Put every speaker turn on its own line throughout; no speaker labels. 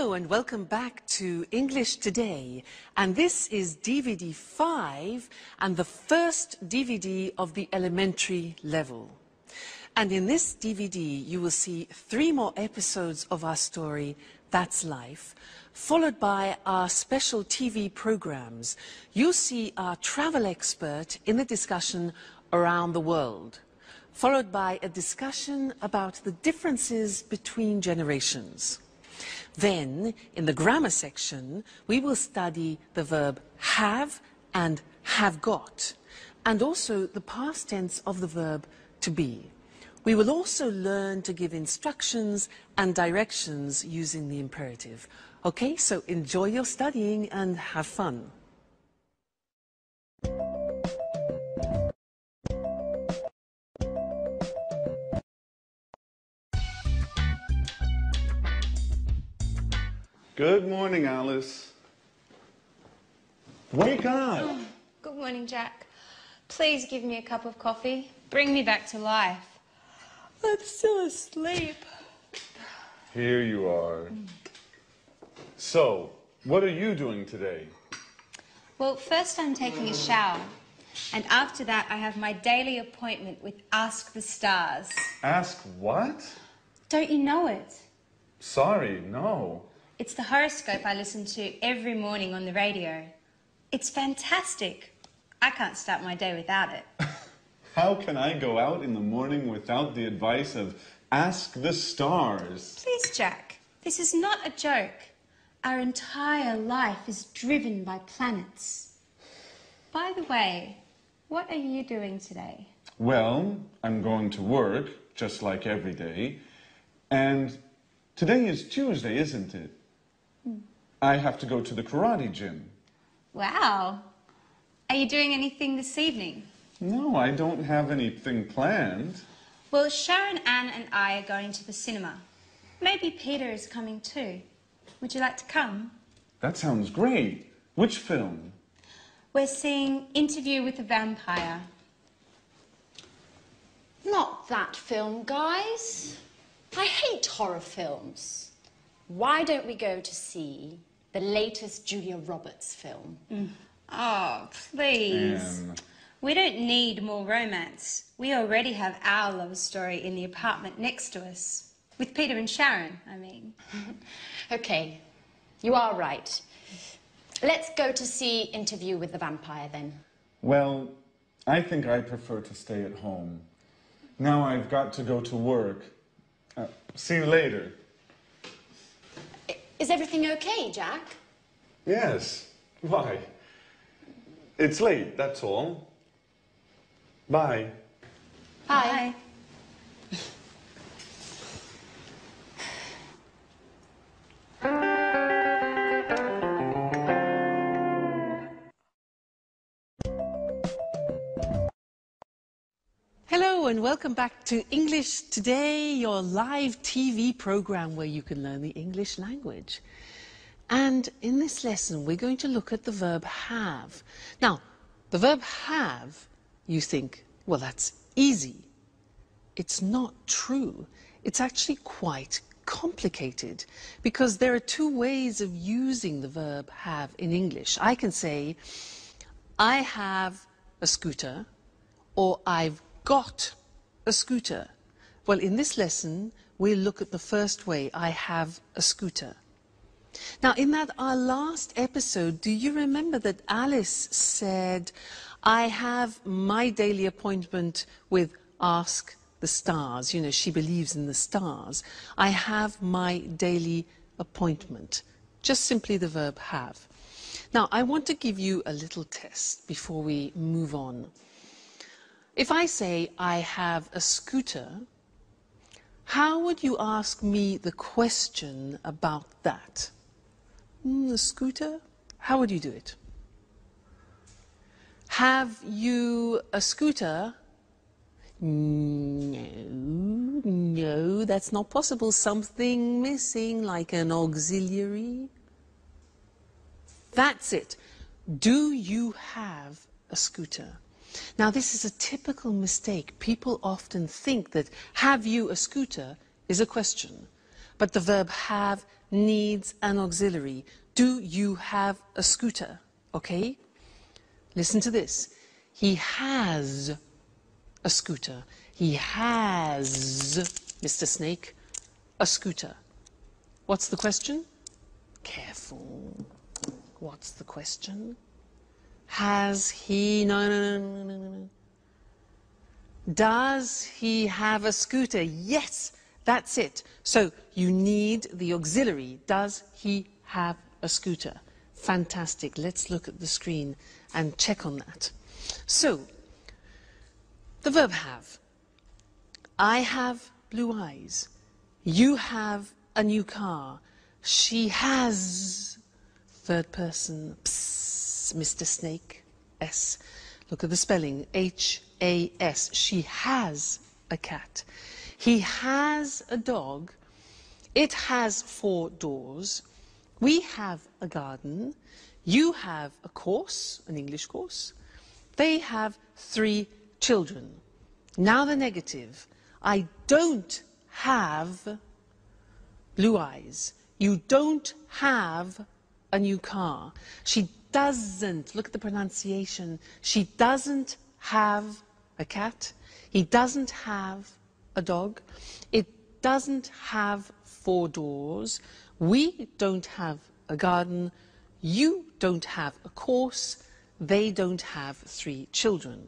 Hello and welcome back to English Today, and this is DVD 5 and the first DVD of the elementary level. And in this DVD you will see 3 more episodes of our story, That's Life, followed by our special TV programs. You'll see our travel expert in the discussion Around the World, followed by a discussion about the differences between generations. Then, in the grammar section, we will study the verb have and have got, and also the past tense of the verb to be. We will also learn to give instructions and directions using the imperative. Okay, so enjoy your studying and have fun.
Good morning, Alice. Wake up!
Oh, good morning, Jack. Please give me a cup of coffee. Bring me back to life. I'm still asleep.
Here you are. So, what are you doing today?
Well, first I'm taking a shower. And after that, I have my daily appointment with Ask the Stars.
Ask what?
Don't you know it?
Sorry, no.
It's the horoscope I listen to every morning on the radio. It's fantastic. I can't start my day without it.
How can I go out in the morning without the advice of Ask the Stars?
Please, Jack, this is not a joke. Our entire life is driven by planets. By the way, what are you doing today?
Well, I'm going to work, just like every day. And today is Tuesday, isn't it? I have to go to the karate gym.
Wow. Are you doing anything this evening?
No, I don't have anything planned.
Well, Sharon, Anne and I are going to the cinema. Maybe Peter is coming too. Would you like to come?
That sounds great. Which film?
We're seeing Interview with a Vampire.
Not that film, guys. I hate horror films. Why don't we go to see the latest Julia Roberts film?
Oh, please. We don't need more romance. We already have our love story in the apartment next to us. With Peter and Sharon, I mean.
Okay, you are right. Let's go to see Interview with the Vampire then.
Well, I think I prefer to stay at home. Now I've got to go to work. See you later.
Is everything okay, Jack?
Yes. Why? It's late, that's all. Bye.
Bye.
Hello and welcome back to English Today, your live TV program where you can learn the English language. And in this lesson, we're going to look at the verb have. Now, the verb have, you think, well, that's easy. It's not true. It's actually quite complicated because there are 2 ways of using the verb have in English. I can say, I have a scooter, or I've got a scooter. Well, in this lesson, we'll look at the first way, I have a scooter. Now, in our last episode, do you remember that Alice said, I have my daily appointment with Ask the Stars. You know, she believes in the stars. I have my daily appointment. Just simply the verb have. Now, I want to give you a little test before we move on. If I say, I have a scooter, how would you ask me the question about that? A scooter? How would you do it? Have you a scooter? No, that's not possible. Something missing, like an auxiliary. That's it. Do you have a scooter? Now, this is a typical mistake. People often think that have you a scooter is a question, but the verb have needs an auxiliary. Do you have a scooter? Okay? Listen to this. He has a scooter. He has, Mr. Snake, a scooter. What's the question? Careful. What's the question? Has he... No. Does he have a scooter? Yes, that's it. So you need the auxiliary. Does he have a scooter? Fantastic. Let's look at the screen and check on that. So, the verb have. I have blue eyes. You have a new car. She has, third person, psst, Mr. Snake, S. Look at the spelling, H-A-S. She has a cat. He has a dog. It has 4 doors. We have a garden. You have a course, an English course. They have 3 children. Now the negative. I don't have blue eyes. You don't have a new car. She doesn't, look at the pronunciation, she doesn't have a cat. He doesn't have a dog. It doesn't have 4 doors. We don't have a garden. You don't have a course. They don't have 3 children.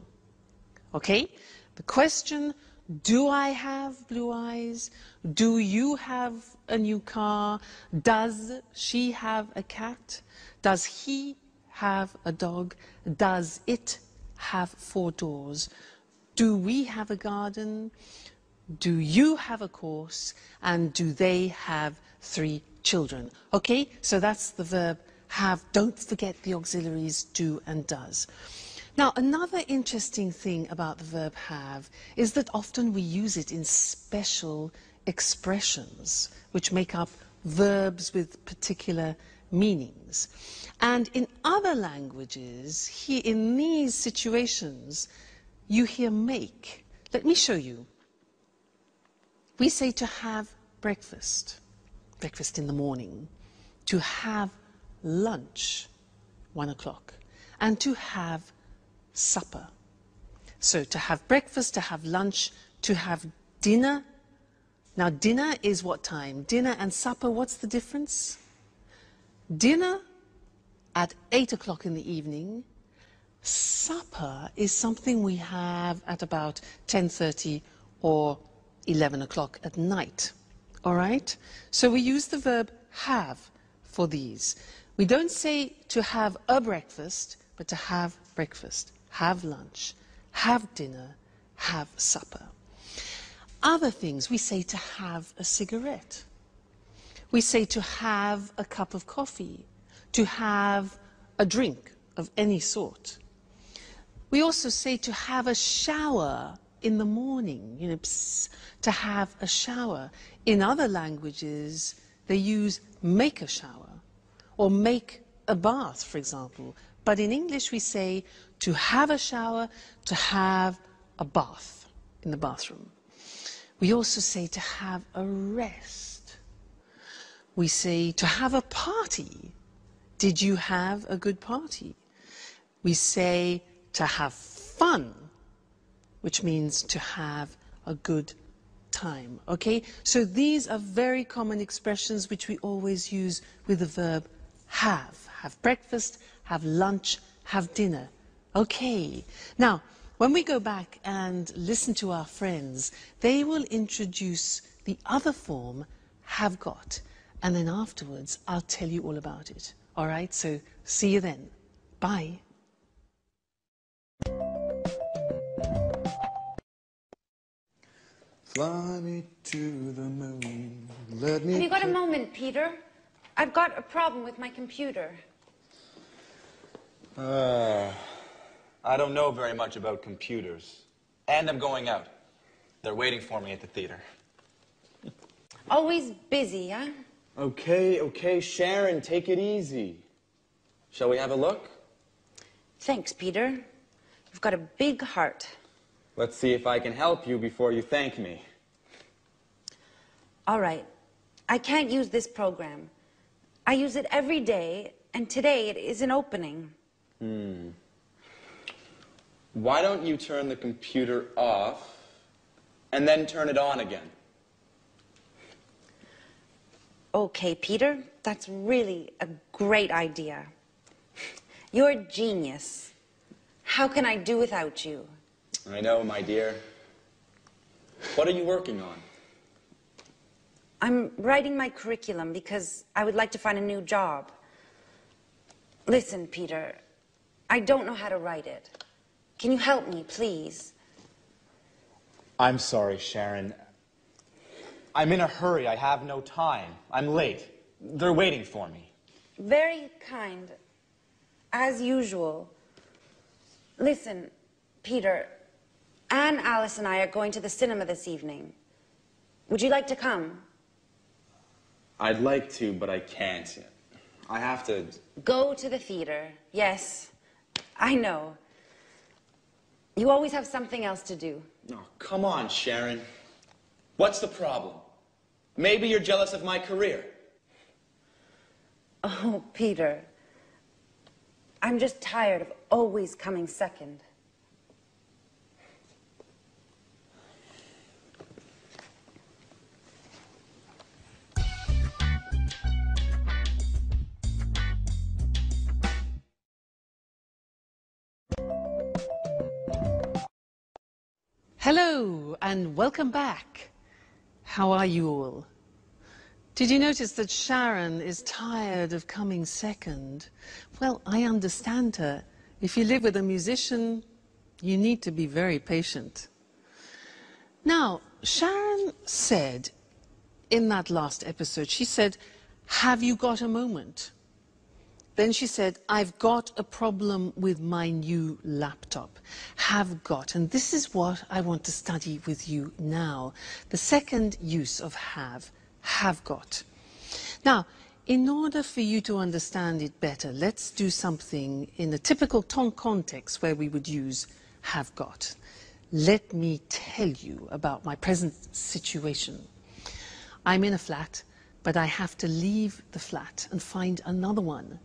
Okay? The question, do I have blue eyes? Do you have a new car? Does she have a cat? Does he have a dog? Does it have 4 doors? Do we have a garden? Do you have a course? And do they have 3 children? Okay, so that's the verb have. Don't forget the auxiliaries do and does. Now, another interesting thing about the verb have is that often we use it in special expressions which make up verbs with particular meanings. And in other languages, in these situations, you hear make. Let me show you. We say to have breakfast, breakfast in the morning, to have lunch, 1 o'clock, and to have supper. So to have breakfast, to have lunch, to have dinner. Now dinner is what time? Dinner and supper, what's the difference? Dinner at 8 o'clock in the evening. Supper is something we have at about 10:30 or 11 o'clock at night. All right? So we use the verb have for these. We don't say to have a breakfast, but to have breakfast, have lunch, have dinner, have supper. Other things, we say to have a cigarette. We say to have a cup of coffee, to have a drink of any sort. We also say to have a shower in the morning, you know, to have a shower. In other languages, they use make a shower or make a bath, for example. But in English, we say to have a shower, to have a bath in the bathroom. We also say to have a rest. We say to have a party. Did you have a good party? We say to have fun, which means to have a good time, okay? So these are very common expressions which we always use with the verb have. Have breakfast, have lunch, have dinner. Okay. Now, when we go back and listen to our friends, they will introduce the other form, have got, and then afterwards I'll tell you all about it. All right? So see you then. Bye.
Fly me to the moon. Let me.
Have you got a moment, Peter? I've got a problem with my computer.
I don't know very much about computers. And I'm going out. They're waiting for me at the theater.
Always busy, huh?
Okay, Sharon, take it easy. Shall we have a look?
Thanks, Peter. You've got a big heart.
Let's see if I can help you before you thank me.
All right. I can't use this program,
I use it every day, and today it isn't opening.
Why don't you turn the computer off and then turn it on again?
Okay, Peter, that's really a great idea. You're a genius. How can I do without you?
I know, my dear. What are you working on?
I'm writing my curriculum because I would like to find a new job. Listen, Peter, I don't know how to write it. Can you help me, please?
I'm sorry, Sharon. I'm in a hurry. I have no time. I'm late. They're waiting for me.
Very kind, as usual. Listen, Peter, Anne, Alice, and I are going to the cinema this evening. Would you like to come?
I'd like to, but I can't. I have to...
Go to the theater. Yes, I know. You always have something else to do.
Oh, come on, Sharon. What's the problem? Maybe you're jealous of my career.
Oh, Peter. I'm just tired of always coming second.
Hello and welcome back. How are you all? Did you notice that Sharon is tired of coming second? Well, I understand her. If you live with a musician, you need to be very patient. Now, Sharon said in that last episode, she said, "Have you got a moment?" Then she said, "I've got a problem with my new laptop." Have got. And this is what I want to study with you now. The second use of have got. Now, in order for you to understand it better, let's do something in a typical context where we would use have got. Let me tell you about my present situation. I'm in a flat, but I have to leave the flat and find another one.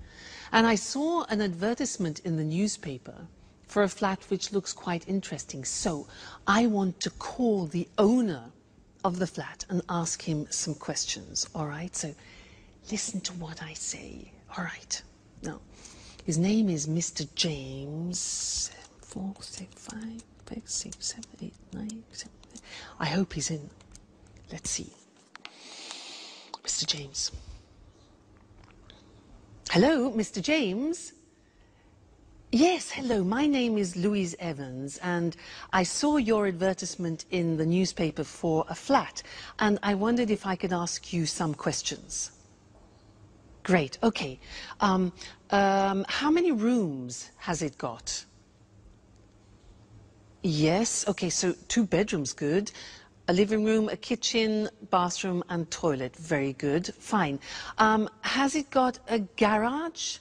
And I saw an advertisement in the newspaper for a flat which looks quite interesting. So I want to call the owner of the flat and ask him some questions. All right, so listen to what I say. All right. Now, his name is Mr. James. 4, 6, 5, 6, 7, 8, 9, 7, 8. I hope he's in. Let's see. Mr. James. Hello, Mr. James. Yes, hello. My name is Louise Evans, and I saw your advertisement in the newspaper for a flat, and I wondered if I could ask you some questions. Great, okay. How many rooms has it got? Yes, okay, so 2 bedrooms, good. A living room, a kitchen, bathroom, and toilet, very good, fine. Has it got a garage?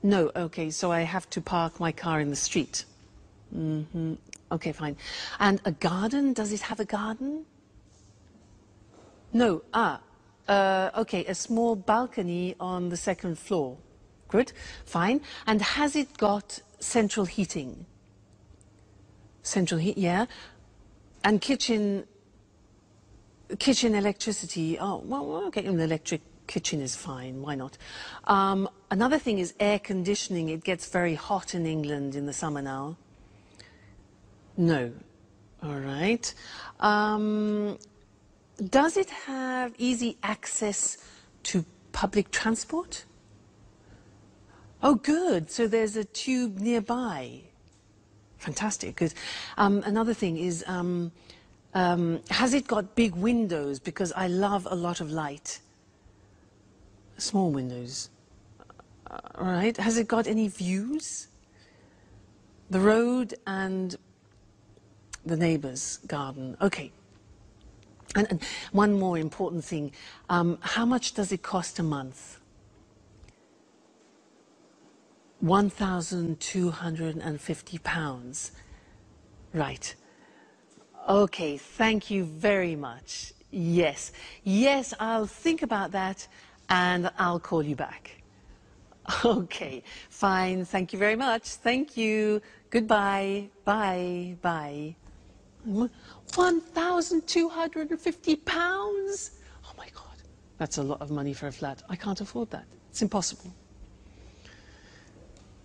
No, okay, so I have to park my car in the street. Okay, fine. And a garden, does it have a garden? No, okay, a small balcony on the 2nd floor. Good, fine. And has it got central heating? Central heat, yeah. And kitchen electricity, oh, well, okay, an electric kitchen is fine, why not? Another thing is air conditioning. It gets very hot in England in the summer now. No, all right. Does it have easy access to public transport? Oh, good, so there's a tube nearby. Fantastic, good. Another thing is, has it got big windows? Because I love a lot of light. Small windows. All right. Has it got any views? The road and the neighbour's garden. Okay. And one more important thing. How much does it cost a month? £1,250. Right. Okay, thank you very much. Yes. Yes, I'll think about that and I'll call you back. Okay, fine. Thank you very much. Thank you. Goodbye. Bye. Bye. £1,250? Oh my God, that's a lot of money for a flat. I can't afford that. It's impossible.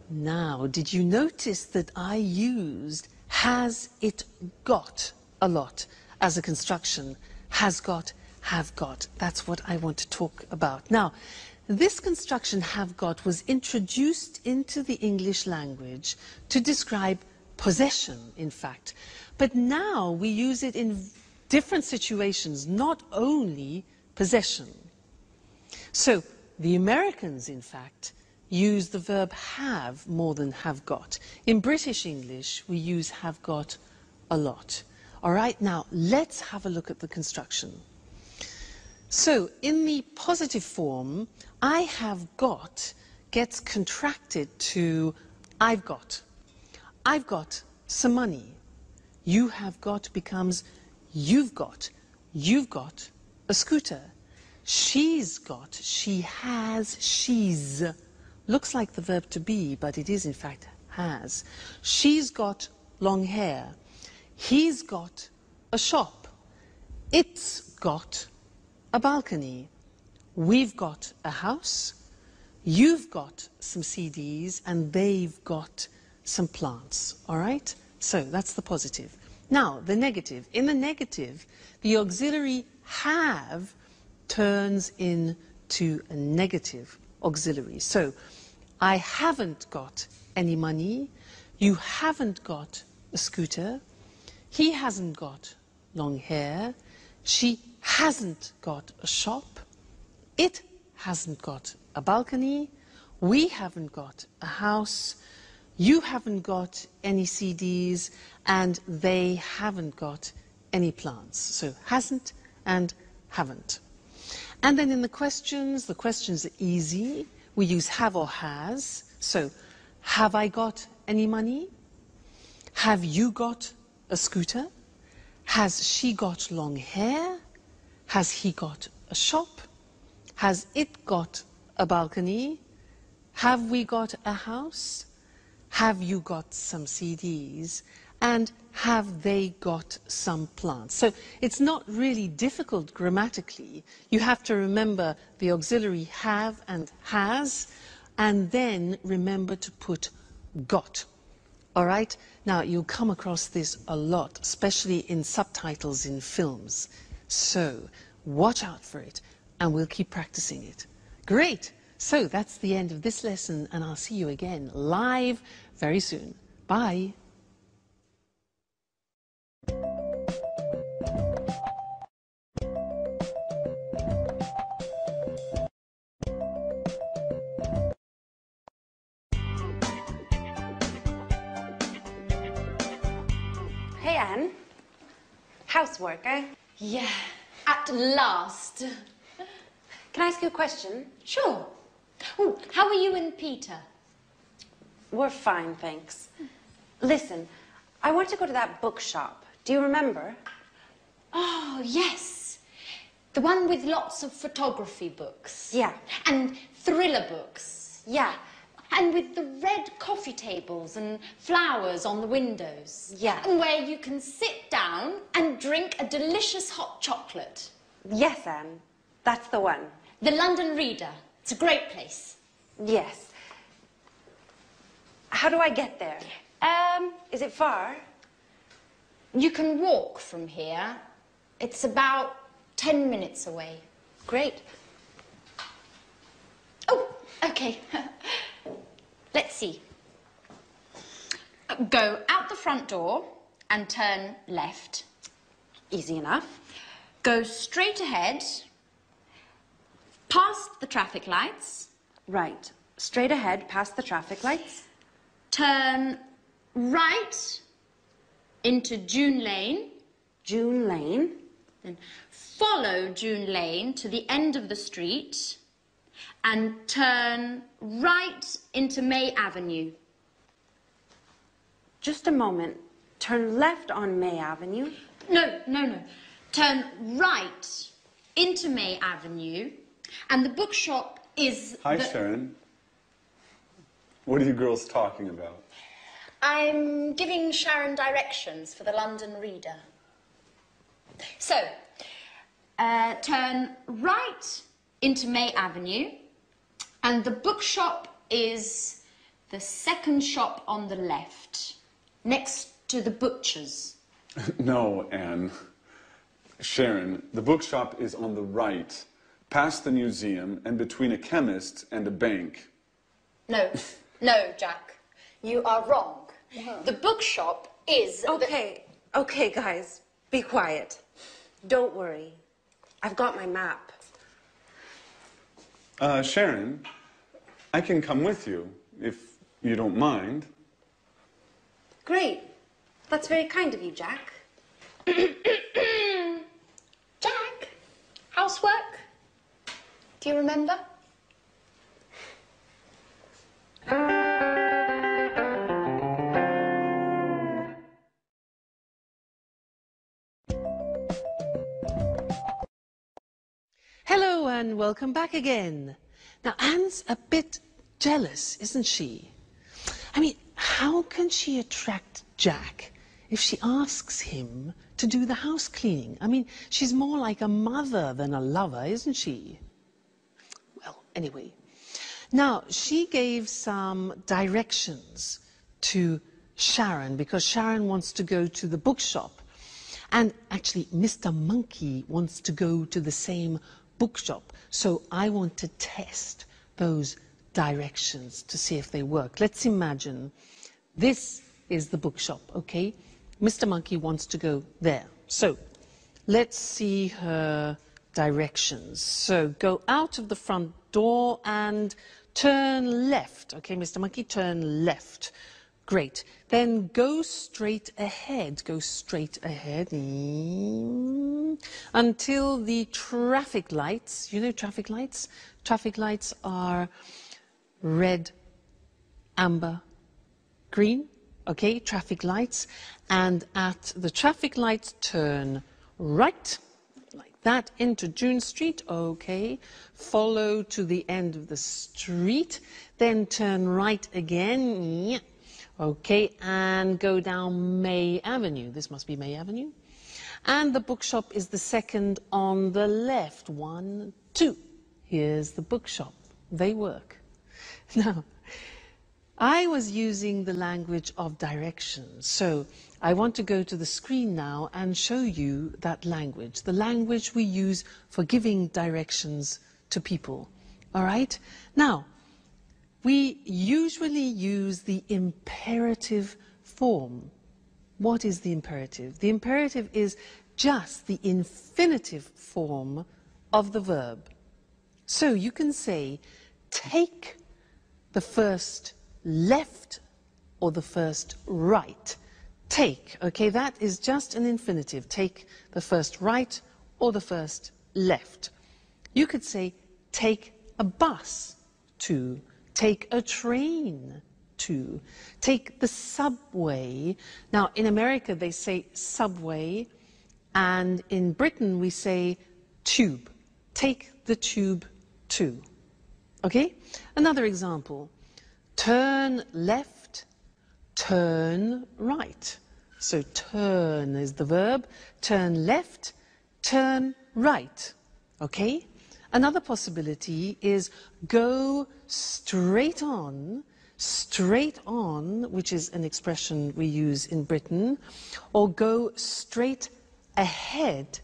Now, did you notice that I used has it got a lot as a construction? Has got, have got. That's what I want to talk about. Now, this construction have got was introduced into the English language to describe possession, in fact. But now we use it in different situations, not only possession. So the Americans, in fact, use the verb have more than have got. In British English, we use have got a lot. All right, now let's have a look at the construction. So in the positive form, I have got gets contracted to I've got. I've got some money. You have got becomes you've got. You've got a scooter. She's got, she has, she's. Looks like the verb to be, but it is in fact has. She's got long hair. He's got a shop. It's got a balcony. We've got a house. You've got some CDs, and they've got some plants. All right? So that's the positive. Now, the negative. In the negative, the auxiliary have turns into a negative auxiliary. So, I haven't got any money. You haven't got a scooter. He hasn't got long hair. She hasn't got a shop. It hasn't got a balcony. We haven't got a house. You haven't got any CDs, and they haven't got any plants. So hasn't and haven't. And then in the questions are easy. We use have or has. So, have I got any money? Have you got a scooter? Has she got long hair? Has he got a shop? Has it got a balcony? Have we got a house? Have you got some CDs? And have they got some plants? So it's not really difficult grammatically. You have to remember the auxiliary have and has, and then remember to put got. All right? Now, you'll come across this a lot, especially in subtitles in films. So watch out for it, and we'll keep practicing it. Great! So that's the end of this lesson, and I'll see you again live very soon. Bye.
Hey, Anne. Housework, eh?
Yeah, at last.
Can I ask you a question?
Sure. Oh, how are you and Peter?
We're fine, thanks. Listen, I want to go to that bookshop. Do you remember?
Oh, yes. The one with lots of photography books.
Yeah.
And thriller books.
Yeah.
And with the red coffee tables and flowers on the windows.
Yeah.
And where you can sit down and drink a delicious hot chocolate.
Yes, Anne. That's the one.
The London Reader. It's a great place.
Yes. How do I get there? Is it far?
You can walk from here. It's about 10 minutes away.
Great.
Oh, okay. Let's see. Go out the front door and turn left.
Easy enough.
Go straight ahead, past the traffic lights.
Right. Straight ahead, past the traffic lights.
Turn right into June Lane.
June Lane.
Then follow June Lane to the end of the street and turn right into May Avenue.
Just a moment. Turn left on May Avenue.
No. Turn right into May Avenue And the bookshop is...
Hi, Sharon. What are you girls talking about?
I'm giving Sharon directions for the London Reader. So, turn right into May Avenue, and the bookshop is the second shop on the left, next to the butcher's.
No, Anne. Sharon, the bookshop is on the right, past the museum and between a chemist and a bank.
No, no, Jack. You are wrong. The bookshop is...
Okay, guys, be quiet. Don't worry. I've got my map.
Sharon, I can come with you, if you don't mind.
Great. That's very kind of you, Jack. Jack, housework? Do you remember?
Hello and welcome back again. Now Anne's a bit jealous, isn't she? I mean, how can she attract Jack if she asks him to do the house cleaning? I mean, she's more like a mother than a lover, isn't she? Well, anyway. Now, she gave some directions to Sharon because Sharon wants to go to the bookshop. And actually, Mr. Monkey wants to go to the same bookshop. So I want to test those directions to see if they work. Let's imagine this is the bookshop, okay? Mr. Monkey wants to go there. So let's see her directions. So go out of the front door and turn left. Okay, Mr. Monkey, turn left. Great. Then go straight ahead. Go straight ahead until the traffic lights, you know traffic lights? Traffic lights are red, amber, green. Okay, traffic lights. And at the traffic lights, turn right, like that, into June Street. Okay, follow to the end of the street. Then turn right again. Okay, and go down May Avenue. This must be May Avenue. And the bookshop is the second on the left. 1, 2. Here's the bookshop. They work. Now, I was using the language of directions. So I want to go to the screen now and show you that language, the language we use for giving directions to people. All right? Now, we usually use the imperative form. What is the imperative? The imperative is just the infinitive form of the verb. So you can say, take the first left or the first right. Take, okay, that is just an infinitive. Take the first right or the first left. You could say, take a bus to. Take a train to. Take the subway. Now, in America, they say subway, and in Britain, we say tube. Take the tube to. Okay? Another example. Turn left, turn right. So turn is the verb. Turn left, turn right. Okay? Another possibility is go straight on, which is an expression we use in Britain, or go straight ahead,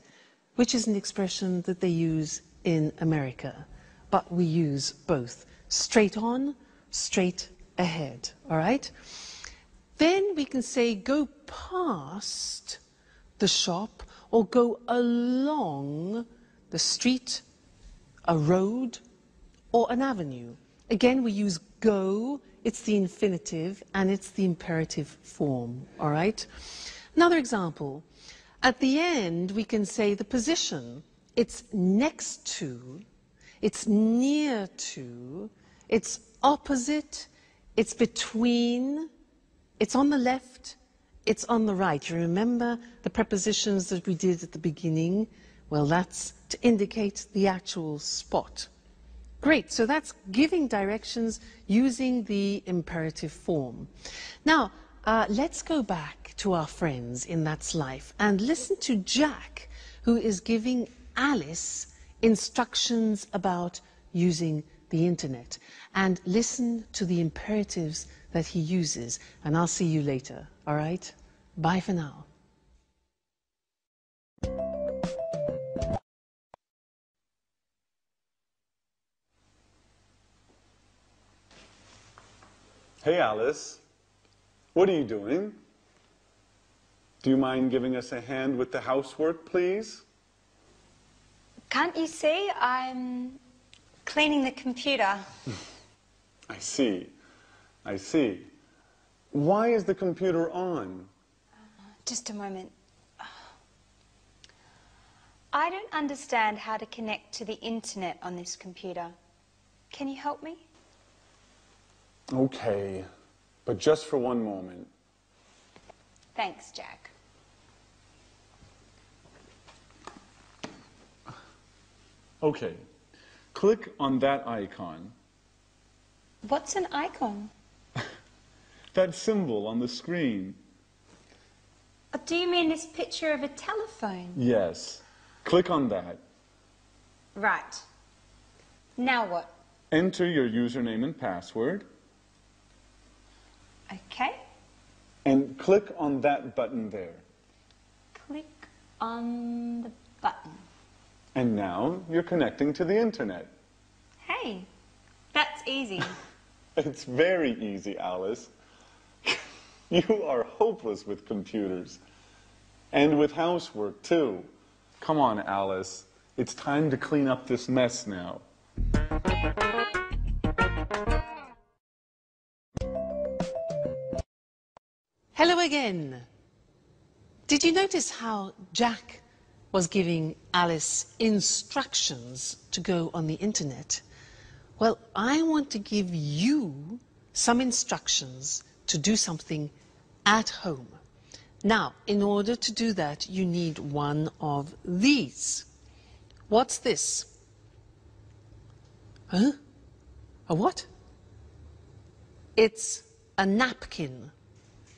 which is an expression that they use in America. But we use both. Straight on, straight ahead. All right? Then we can say go past the shop or go along the street, a road, or an avenue. Again, we use go, it's the infinitive, and it's the imperative form, all right? Another example, at the end, we can say the position. It's next to, it's near to, it's opposite, it's between, it's on the left, it's on the right. You remember the prepositions that we did at the beginning? Well, that's to indicate the actual spot, Great, so that's giving directions using the imperative form. Now, let's go back to our friends in That's Life and listen to Jack, who is giving Alice instructions about using the internet. And listen to the imperatives that he uses, and I'll see you later, all right? Bye for now.
Hey, Alice. What are you doing? Do you mind giving us a hand with the housework, please?
Can't you see? I'm cleaning the computer.
I see. I see. Why is the computer on?
Just a moment. I don't understand how to connect to the internet on this computer. Can you help me?
Okay, but just for one moment.
Thanks, Jack.
Okay, click on that icon.
What's an icon?
That symbol on the screen.
Do you mean this picture of a telephone?
Yes, click on that.
Right. Now what?
Enter your username and password.
Okay.
And click on that button there.
Click on the button.
And now you're connecting to the internet.
Hey, that's easy.
It's very easy, Alice. You are hopeless with computers. And with housework, too. Come on, Alice. It's time to clean up this mess now.
Hello again. Did you notice how Jack was giving Alice instructions to go on the internet? Well, I want to give you some instructions to do something at home. Now, in order to do that, you need one of these. What's this? Huh? A what? It's a napkin.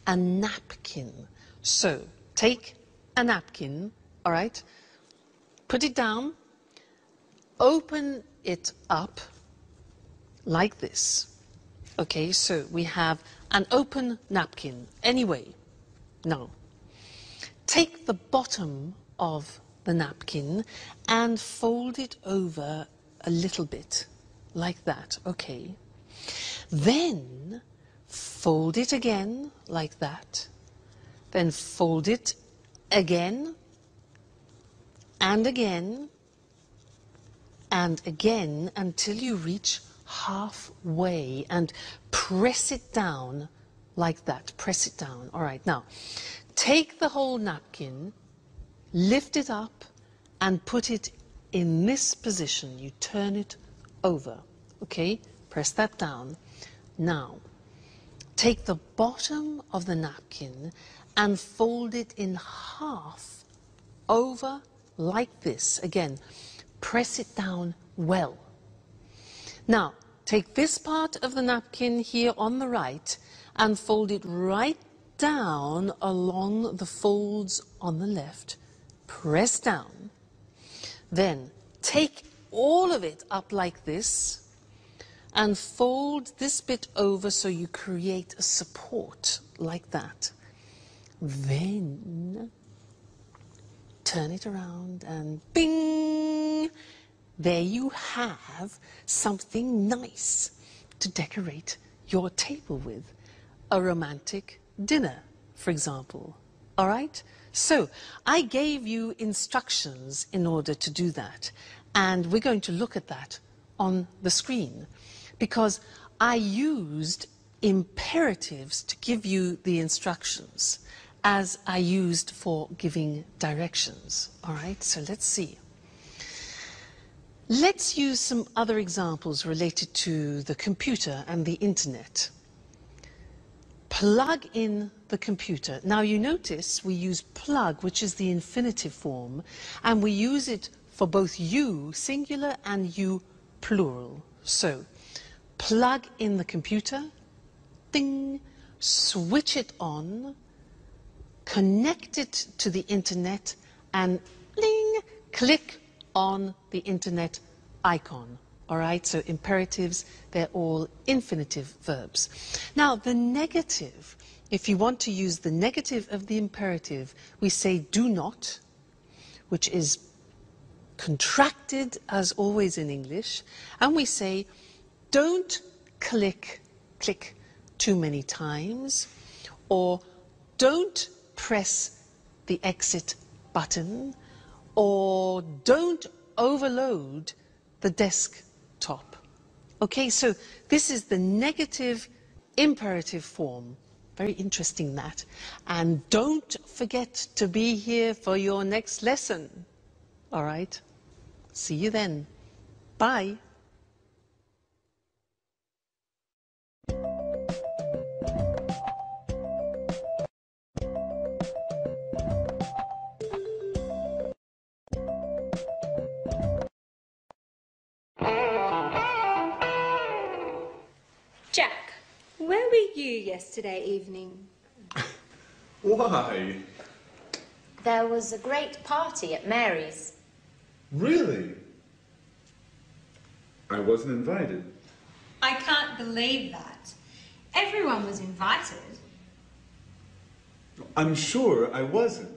A napkin. So, take a napkin, all right, put it down, open it up like this. Okay, so we have an open napkin. Anyway, now, take the bottom of the napkin and fold it over a little bit, like that, okay. Then, fold it again, like that. Then fold it again, and again, and again, until you reach halfway, and press it down like that. Press it down. All right, now, take the whole napkin, lift it up, and put it in this position. You turn it over, okay? Press that down. Now, take the bottom of the napkin and fold it in half over like this. Again, press it down well. Now, take this part of the napkin here on the right and fold it right down along the folds on the left. Press down. Then take all of it up like this and fold this bit over so you create a support like that. Then turn it around and bing! There you have something nice to decorate your table with. A romantic dinner, for example. All right? So I gave you instructions in order to do that. And we're going to look at that on the screen, because I used imperatives to give you the instructions as I used for giving directions. All right, so let's see. Let's use some other examples related to the computer and the internet. Plug in the computer. Now you notice we use plug, which is the infinitive form, and we use it for both you, singular, and you, plural. So, plug in the computer, ding, switch it on, connect it to the internet, and bling, click on the internet icon. All right, so imperatives, they're all infinitive verbs. Now, the negative, if you want to use the negative of the imperative, we say do not, which is contracted as always in English, and we say don't click too many times, or don't press the exit button, or don't overload the desktop. Okay, so this is the negative imperative form. Very interesting, that. And don't forget to be here for your next lesson. All right? See you then. Bye.
Jack, where were you yesterday evening?
Why?
There was a great party at Mary's.
Really? I wasn't invited.
I can't believe that. Everyone was invited.
I'm sure I wasn't.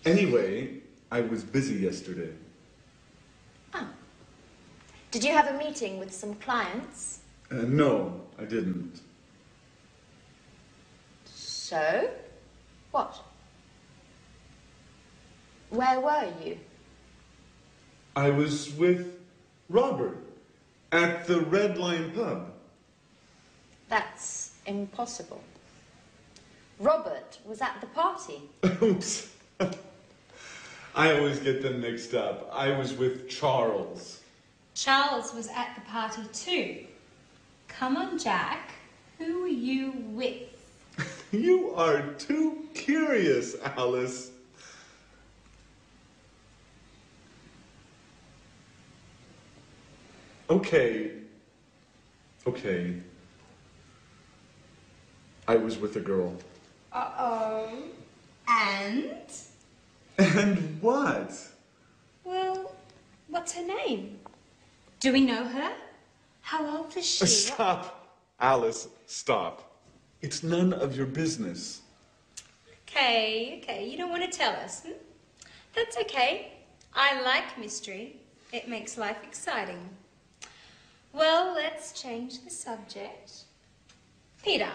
Anyway, I was busy yesterday.
Oh. Did you have a meeting with some clients?
No, I didn't.
So? What? Where were you?
I was with Robert at the Red Lion pub.
That's impossible. Robert was at the party.
Oops. I always get them mixed up. I was with Charles.
Charles was at the party too. Come on, Jack. Who were you with?
You are too curious, Alice. Okay. I was with a girl.
Uh-oh. And?
And what?
Well, what's her name? Do we know her? How old is she?
Stop, Alice, stop. It's none of your business.
Okay, you don't want to tell us. That's okay. I like mystery. It makes life exciting. Well, let's change the subject. Peter,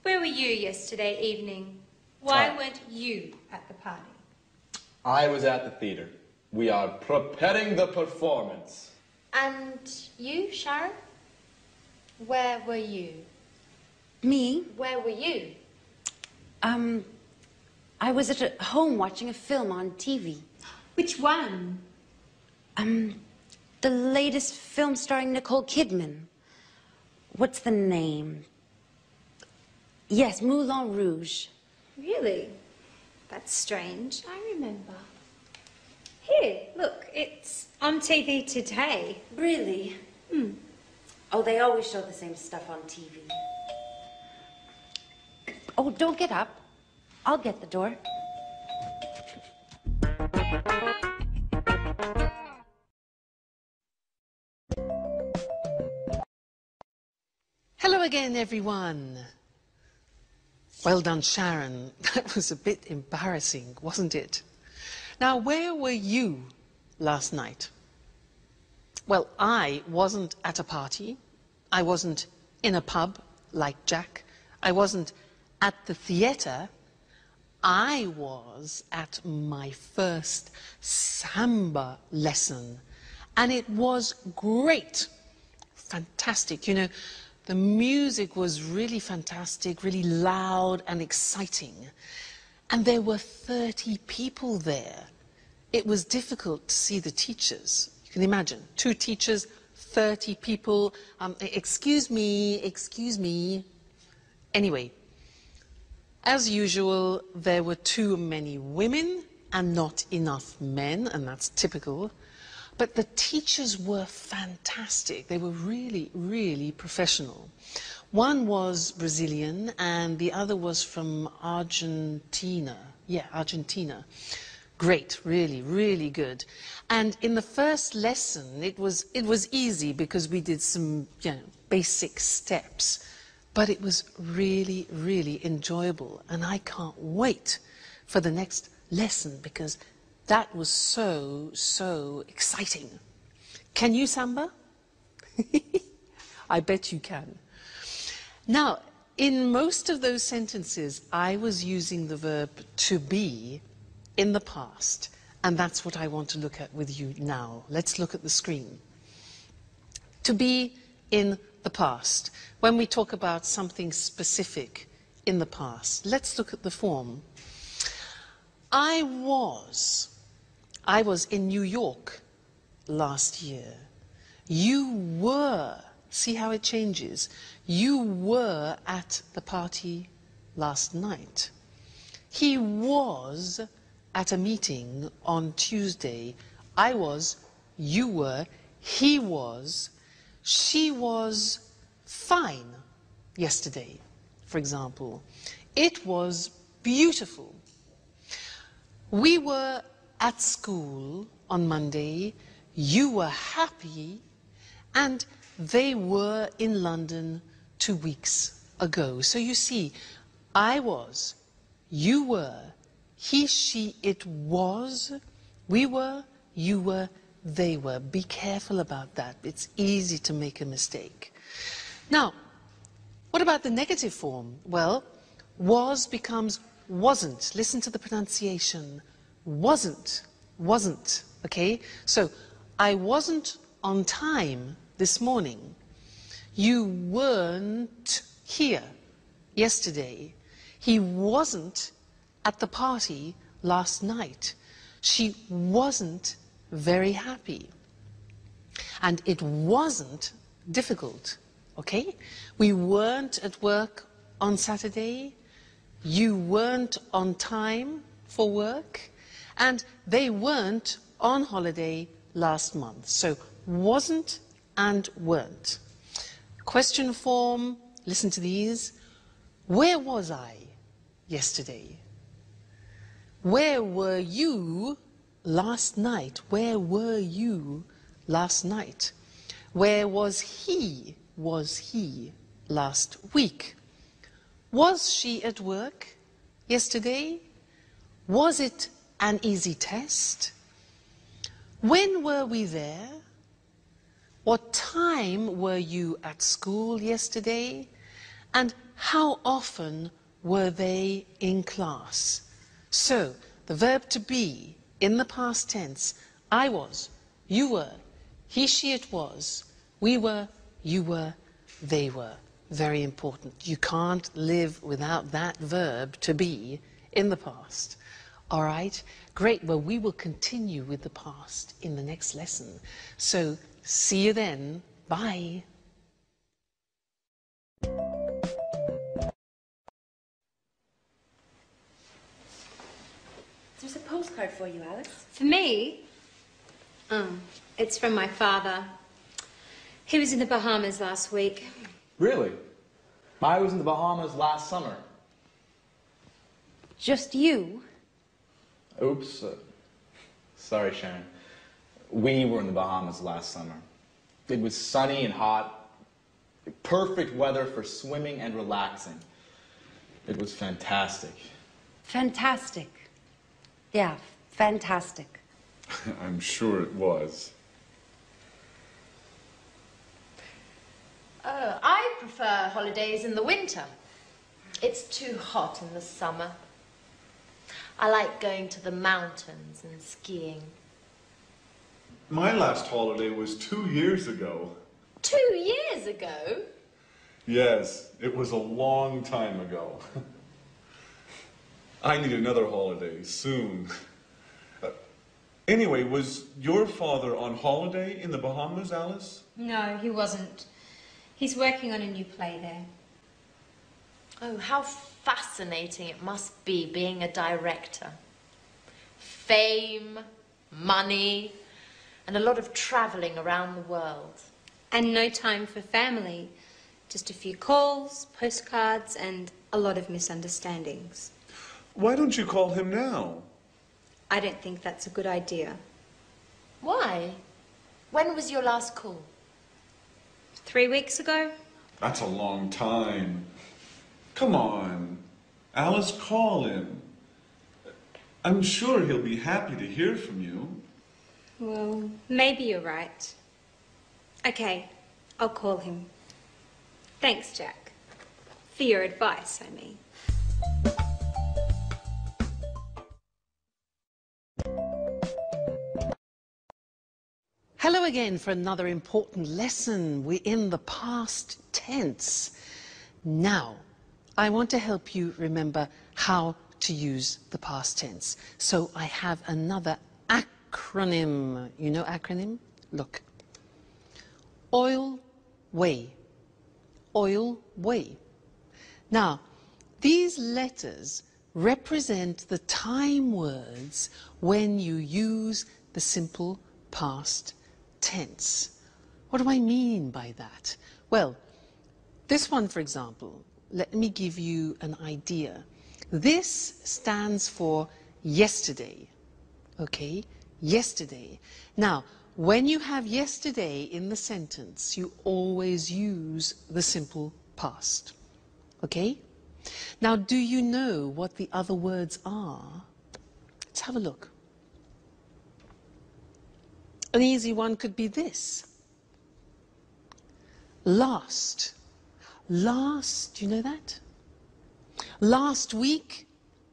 where were you yesterday evening? Why weren't you at the party?
I was at the theater. We are preparing the performance.
And you, Sharon? Where were you?
Me?
Where were you?
I was at home watching a film on TV.
Which one?
The latest film starring Nicole Kidman. What's the name? Yes, Moulin Rouge.
Really? That's strange. I remember. Here, look, it's on TV today.
Really? Oh, they always show the same stuff on TV. Oh, don't get up. I'll get the door.
Hello again, everyone. Well done, Sharon. That was a bit embarrassing, wasn't it? Now, where were you last night? Well, I wasn't at a party. I wasn't in a pub like Jack. I wasn't at the theatre. I was at my first samba lesson, and it was great. Fantastic. You know, the music was really fantastic, really loud and exciting. And there were 30 people there. It was difficult to see the teachers. You can imagine, 2 teachers, 30 people. Excuse me. Anyway, as usual, there were too many women and not enough men, and that's typical. But the teachers were fantastic. They were really, really professional. One was Brazilian and the other was from Argentina. Yeah, Argentina. Great, really, really good. And in the first lesson, it was easy because we did some, basic steps. But it was really, really enjoyable. And I can't wait for the next lesson because that was so, so exciting. Can you samba? I bet you can. Now, in most of those sentences, I was using the verb to be in the past. And that's what I want to look at with you now. Let's look at the screen. To be in the past. When we talk about something specific in the past, let's look at the form. I was in New York last year. You were, see how it changes? You were at the party last night. He was at a meeting on Tuesday. I was, you were, he was, she was fine yesterday, for example. It was beautiful. We were at school on Monday, you were happy, and they were in London 2 weeks ago. So you see, I was, you were, he, she, it was, we were, you were, they were. Be careful about that. It's easy to make a mistake. Now, what about the negative form? Well, was becomes wasn't. Listen to the pronunciation. Wasn't, wasn't, okay? So, I wasn't on time this morning. You weren't here yesterday. He wasn't at the party last night. She wasn't very happy. And it wasn't difficult, okay? We weren't at work on Saturday. You weren't on time for work. And they weren't on holiday last month. So wasn't and weren't. Question form, listen to these. Where was I yesterday? Where were you last night? Where were you last night? Where was he last week? Was she at work yesterday? Was it an easy test? When were we there? What time were you at school yesterday? And how often were they in class? So, the verb to be in the past tense, I was, you were, he, she, it was, we were, you were, they were. Very important. You can't live without that verb to be in the past. All right? Great. Well, we will continue with the past in the next lesson. So, see you then. Bye.
There's a postcard for you, Alice.
For me? It's from my father. He was in the Bahamas last week.
Really? I was in the Bahamas last summer.
Just you?
Oops. Sorry, Sharon. We were in the Bahamas last summer. It was sunny and hot. Perfect weather for swimming and relaxing. It was fantastic.
Fantastic. Yeah, fantastic.
I'm sure it was.
I prefer holidays in the winter. It's too hot in the summer. I like going to the mountains and skiing.
My last holiday was 2 years ago.
2 years ago?
Yes, it was a long time ago. I need another holiday soon. Anyway, was your father on holiday in the Bahamas, Alice?
No, he wasn't. He's working on a new play there.
Oh, how fascinating it must be being a director. Fame, money, and a lot of travelling around the world.
And no time for family. Just a few calls, postcards, and a lot of misunderstandings.
Why don't you call him now?
I don't think that's a good idea.
Why? When was your last call?
3 weeks ago?
That's a long time. Come on. Alice, call him. I'm sure he'll be happy to hear from you.
Well, maybe you're right. Okay, I'll call him. Thanks, Jack. For your advice, I mean.
Hello again for another important lesson. We're in the past tense. Now, I want to help you remember how to use the past tense. So I have another acronym. You know acronym? Look. Oil, way. Oil, way. Now, these letters represent the time words when you use the simple past tense. What do I mean by that? Well, this one, for example, let me give you an idea. This stands for yesterday, okay? Yesterday. Now, when you have yesterday in the sentence, you always use the simple past, okay? Now, do you know what the other words are? Let's have a look. An easy one could be this. Last. Last, do you know that? Last week,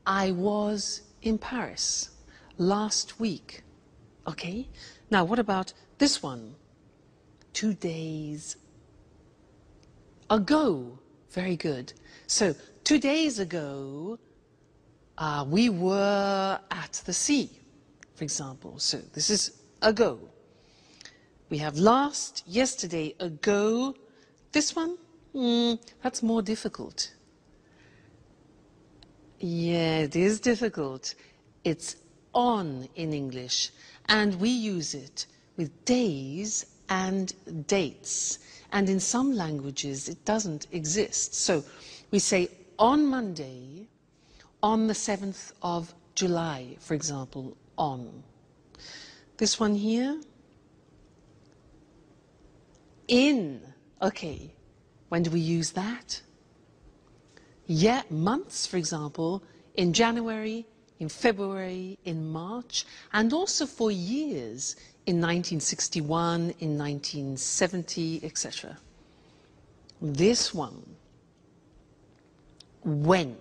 I was in Paris. Last week. Okay? Now, what about this one? 2 days ago. Very good. So, 2 days ago, we were at the sea, for example. So, this is ago. We have last, yesterday, ago. This one? That's more difficult. Yeah, it is difficult. It's on in English, and we use it with days and dates. And in some languages, it doesn't exist. So we say on Monday, on the 7th of July, for example, on. This one here, in. Okay, when do we use that? Yeah, months, for example, in January, in February, in March, and also for years, in 1961, in 1970, etc. This one, when.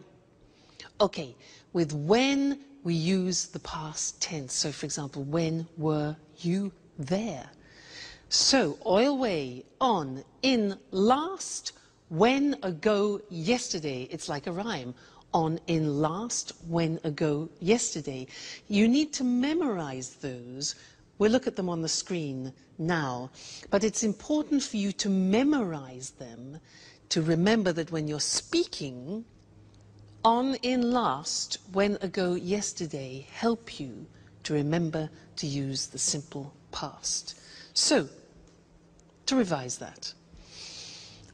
Okay, with when we use the past tense. So, for example, when were you there? So, oil way, on, in, last, when, ago, yesterday. It's like a rhyme. On, in, last, when, ago, yesterday. You need to memorize those. We'll look at them on the screen now. But it's important for you to memorize them, to remember that when you're speaking, on, in, last, when, ago, yesterday help you to remember to use the simple past. So, to revise that,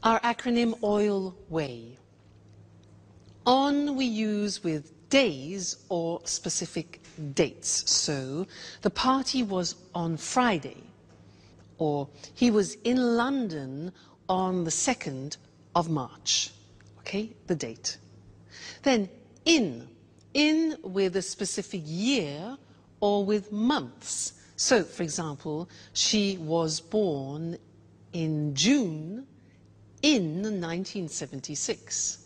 our acronym oil way. On we use with days or specific dates. So, the party was on Friday, or he was in London on the 2nd of March. Okay, the date. Then in with a specific year or with months. So, for example, she was born in June in 1976.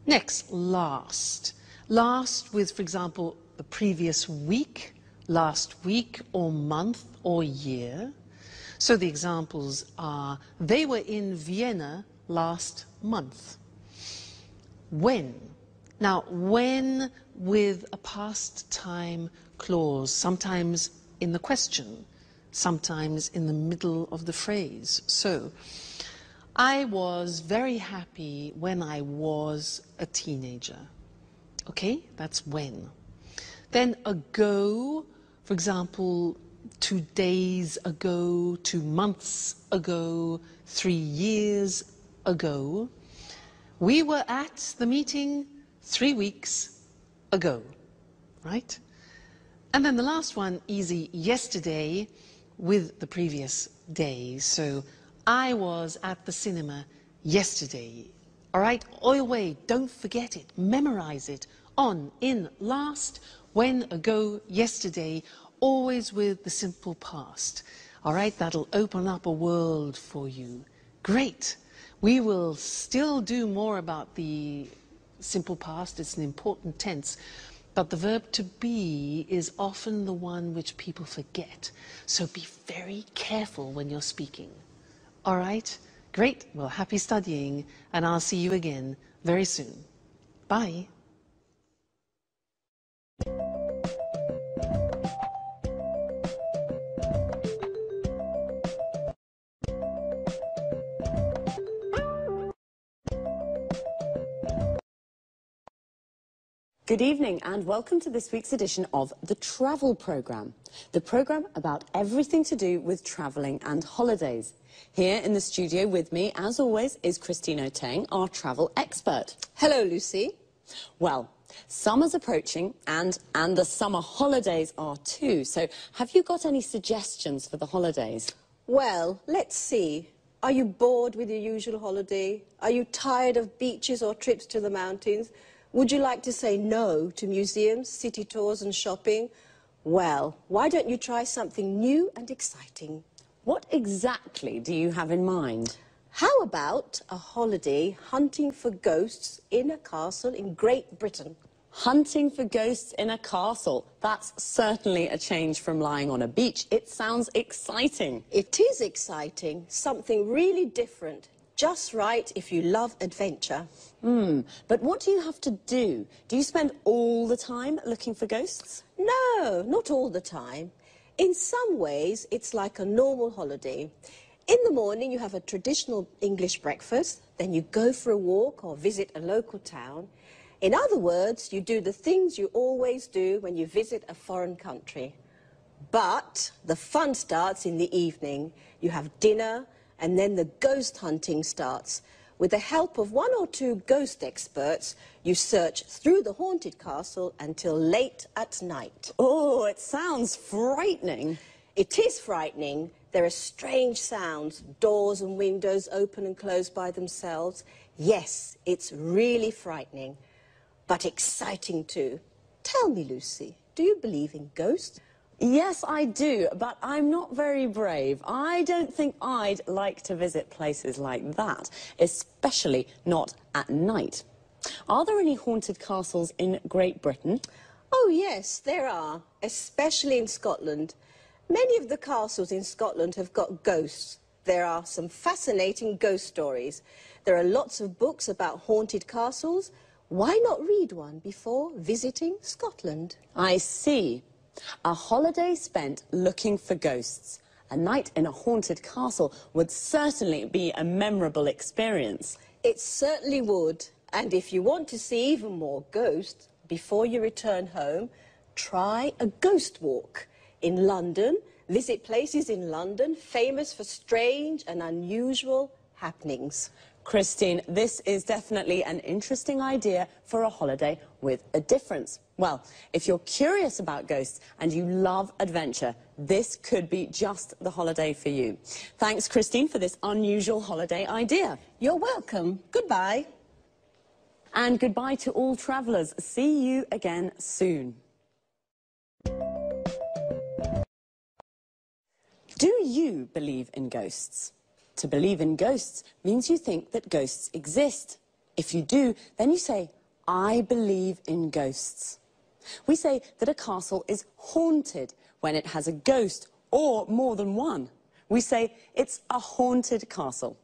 Next, last. Last with, for example, the previous week, last week or month or year. So the examples are, they were in Vienna last month. When. Now, when with a past time clause, sometimes in the question, sometimes in the middle of the phrase. So, I was very happy when I was a teenager. Okay, that's when. Then ago, for example, 2 days ago, 2 months ago, 3 years ago. We were at the meeting 3 weeks ago, right? And then the last one, easy, yesterday, with the previous day. So I was at the cinema yesterday. All right, always, don't forget it, memorize it. On, in, last, when, ago, yesterday, always with the simple past. All right, that'll open up a world for you. Great. We will still do more about the simple past. It's an important tense. But the verb to be is often the one which people forget. So be very careful when you're speaking. All right? Great. Well, happy studying, and I'll see you again very soon. Bye.
Good evening and welcome to this week's edition of the Travel Programme, the programme about everything to do with travelling and holidays. Here in the studio with me, as always, is Christine Oteng, our travel expert.
Hello, Lucy.
Well, summer's approaching and the summer holidays are too, so have you got any suggestions for the holidays?
Well, let's see. Are you bored with your usual holiday? Are you tired of beaches or trips to the mountains? Would you like to say no to museums, city tours and shopping? Well, why don't you try something new and exciting?
What exactly do you have in mind?
How about a holiday hunting for ghosts in a castle in Great Britain?
Hunting for ghosts in a castle. That's certainly a change from lying on a beach. It sounds exciting.
It is exciting, something really different. Just right if you love adventure.
But what do you have to do? Do you spend all the time looking for ghosts?
No, not all the time. In some ways, it's like a normal holiday. In the morning, you have a traditional English breakfast, then you go for a walk or visit a local town. In other words, you do the things you always do when you visit a foreign country. But the fun starts in the evening. You have dinner, and then the ghost hunting starts. With the help of 1 or 2 ghost experts, you search through the haunted castle until late at night.
Oh, it sounds frightening.
It is frightening. There are strange sounds, doors and windows open and close by themselves. Yes, it's really frightening, but exciting too. Tell me, Lucy, do you believe in ghosts?
Yes, I do, but I'm not very brave. I don't think I'd like to visit places like that, especially not at night. Are there any haunted castles in Great Britain?
Oh, yes, there are, especially in Scotland. Many of the castles in Scotland have got ghosts. There are some fascinating ghost stories. There are lots of books about haunted castles. Why not read one before visiting Scotland?
I see. A holiday spent looking for ghosts. A night in a haunted castle would certainly be a memorable experience.
It certainly would. And if you want to see even more ghosts before you return home, try a ghost walk. In London, visit places in London famous for strange and unusual happenings.
Christine, this is definitely an interesting idea for a holiday with a difference. Well, if you're curious about ghosts and you love adventure, this could be just the holiday for you. Thanks, Christine, for this unusual holiday idea.
You're welcome. Goodbye.
And goodbye to all travellers. See you again soon. Do you believe in ghosts? To believe in ghosts means you think that ghosts exist. If you do, then you say, I believe in ghosts. We say that a castle is haunted when it has a ghost or more than one. We say it's a haunted castle.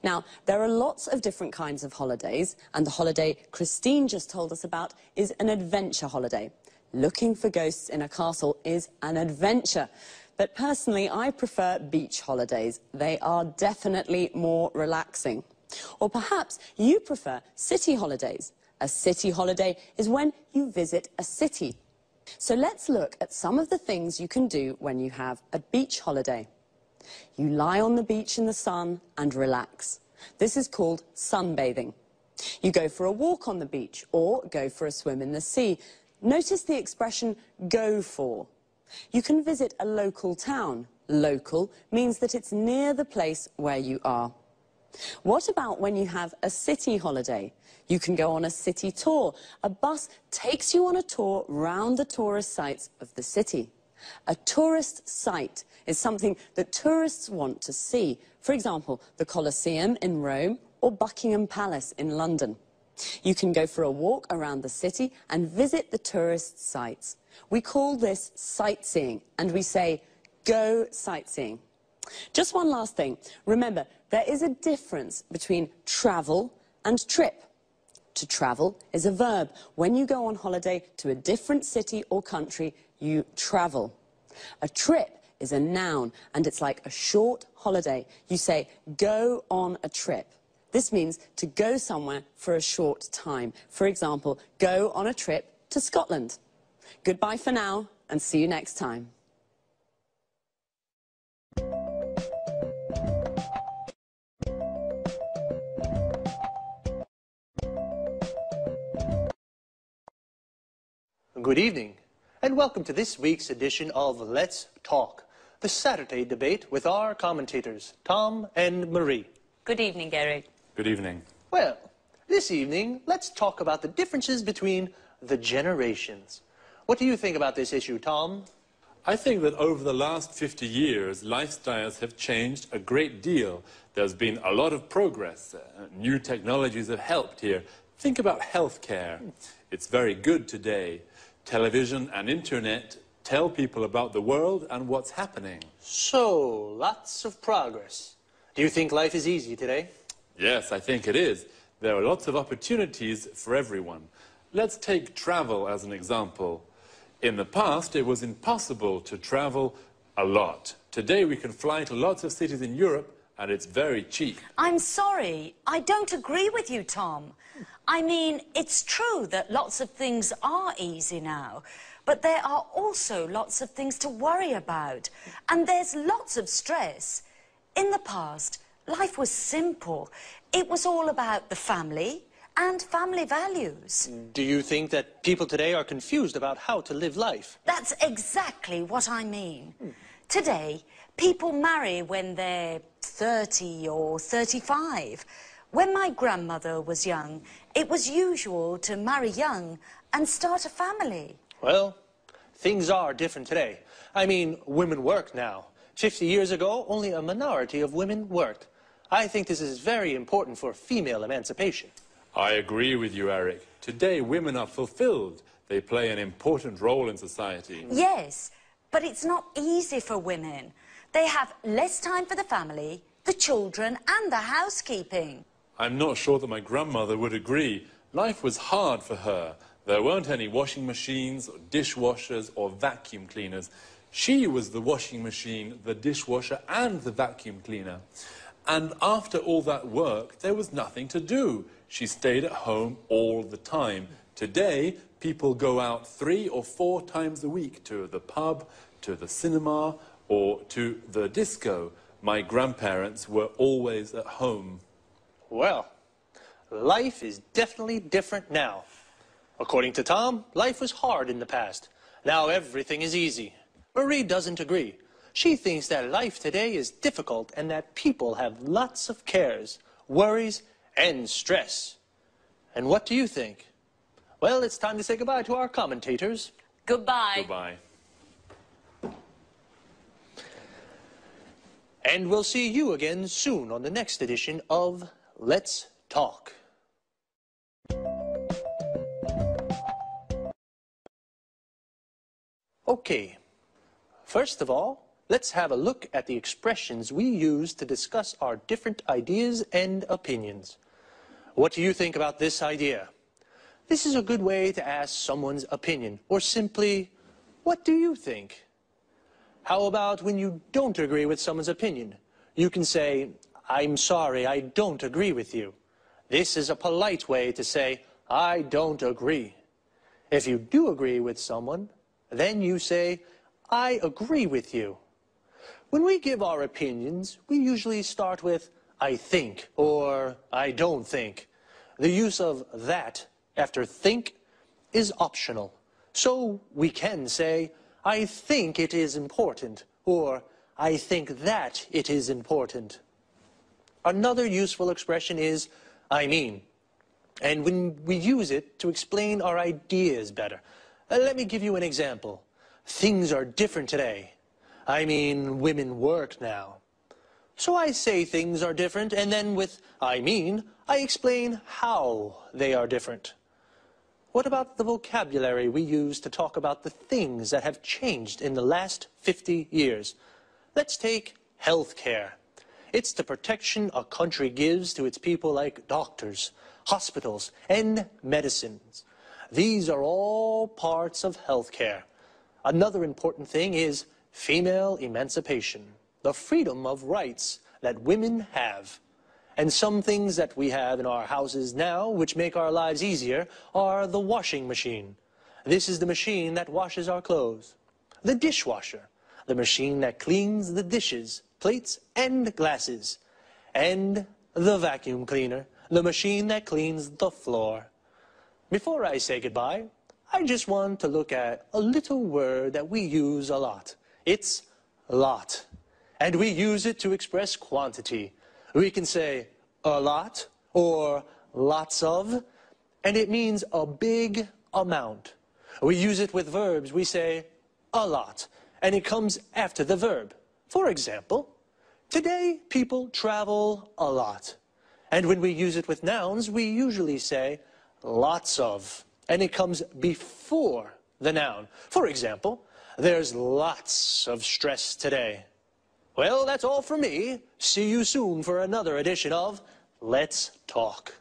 Now, there are lots of different kinds of holidays, and the holiday Christine just told us about is an adventure holiday. Looking for ghosts in a castle is an adventure. But personally, I prefer beach holidays. They are definitely more relaxing. Or perhaps you prefer city holidays. A city holiday is when you visit a city. So let's look at some of the things you can do when you have a beach holiday. You lie on the beach in the sun and relax. This is called sunbathing. You go for a walk on the beach or go for a swim in the sea. Notice the expression go for. You can visit a local town. Local means that it's near the place where you are. What about when you have a city holiday? You can go on a city tour. A bus takes you on a tour round the tourist sites of the city. A tourist site is something that tourists want to see. For example, the Colosseum in Rome or Buckingham Palace in London. You can go for a walk around the city and visit the tourist sites. We call this sightseeing, and we say, go sightseeing. Just one last thing. Remember, there is a difference between travel and trip. To travel is a verb. When you go on holiday to a different city or country, you travel. A trip is a noun, and it's like a short holiday. You say, go on a trip. This means to go somewhere for a short time. For example, go on a trip to Scotland. Goodbye for now, and see you next time.
Good evening, and welcome to this week's edition of Let's Talk, the Saturday debate with our commentators, Tom and Marie.
Good evening, Gary.
Good evening.
Well, this evening, let's talk about the differences between the generations. What do you think about this issue, Tom?
I think that over the last 50 years, lifestyles have changed a great deal. There's been a lot of progress. New technologies have helped here. Think about healthcare. It's very good today. Television and internet tell people about the world and what's happening.
So, lots of progress. Do you think life is easy today?
Yes, I think it is. There are lots of opportunities for everyone. Let's take travel as an example. In the past, it was impossible to travel a lot. Today, we can fly to lots of cities in Europe, and it's very cheap.
I'm sorry, I don't agree with you, Tom. I mean, it's true that lots of things are easy now, but there are also lots of things to worry about, and there's lots of stress. In the past, life was simple. It was all about the family and family values.
Do you think that people today are confused about how to live life?
That's exactly what I mean. Today, people marry when they're 30 or 35. When my grandmother was young, it was usual to marry young and start a family.
Well, things are different today. I mean, women work now. 50 years ago, only a minority of women worked. I think this is very important for female emancipation.
I agree with you, Eric. Today, women are fulfilled. They play an important role in society.
Yes, but it's not easy for women. They have less time for the family, the children, and the housekeeping.
I'm not sure that my grandmother would agree. Life was hard for her. There weren't any washing machines, or dishwashers, or vacuum cleaners. She was the washing machine, the dishwasher, and the vacuum cleaner. And after all that work, there was nothing to do. She stayed at home all the time. Today, people go out 3 or 4 times a week to the pub, to the cinema, or to the disco. My grandparents were always at home.
Well, life is definitely different now. According to Tom, life was hard in the past. Now everything is easy. Marie doesn't agree. She thinks that life today is difficult and that people have lots of cares, worries, and stress. And what do you think? Well, it's time to say goodbye to our commentators.
Goodbye.
Goodbye.
And we'll see you again soon on the next edition of Let's Talk. Okay, first of all, let's have a look at the expressions we use to discuss our different ideas and opinions. What do you think about this idea? This is a good way to ask someone's opinion, or simply, what do you think? How about when you don't agree with someone's opinion? You can say, I'm sorry, I don't agree with you. This is a polite way to say, I don't agree. If you do agree with someone, then you say, I agree with you. When we give our opinions, we usually start with, I think, or I don't think. The use of that after think is optional. So we can say, I think it is important, or I think that it is important. Another useful expression is, I mean. And when we use it to explain our ideas better. Let me give you an example. Things are different today. I mean, women work now. So I say things are different, and then with I mean, I explain how they are different. What about the vocabulary we use to talk about the things that have changed in the last 50 years? Let's take healthcare. It's the protection a country gives to its people like doctors, hospitals, and medicines. These are all parts of healthcare. Another important thing is female emancipation, the freedom of rights that women have. And some things that we have in our houses now, which make our lives easier, are the washing machine. This is the machine that washes our clothes. The dishwasher, the machine that cleans the dishes, plates, and glasses. And the vacuum cleaner, the machine that cleans the floor. Before I say goodbye, I just want to look at a little word that we use a lot. It's lot. And we use it to express quantity. We can say a lot or lots of, and it means a big amount. We use it with verbs. We say a lot, and it comes after the verb. For example, today people travel a lot. And when we use it with nouns, we usually say lots of, and it comes before the noun. For example, there's lots of stress today. Well, that's all from me. See you soon for another edition of Let's Talk.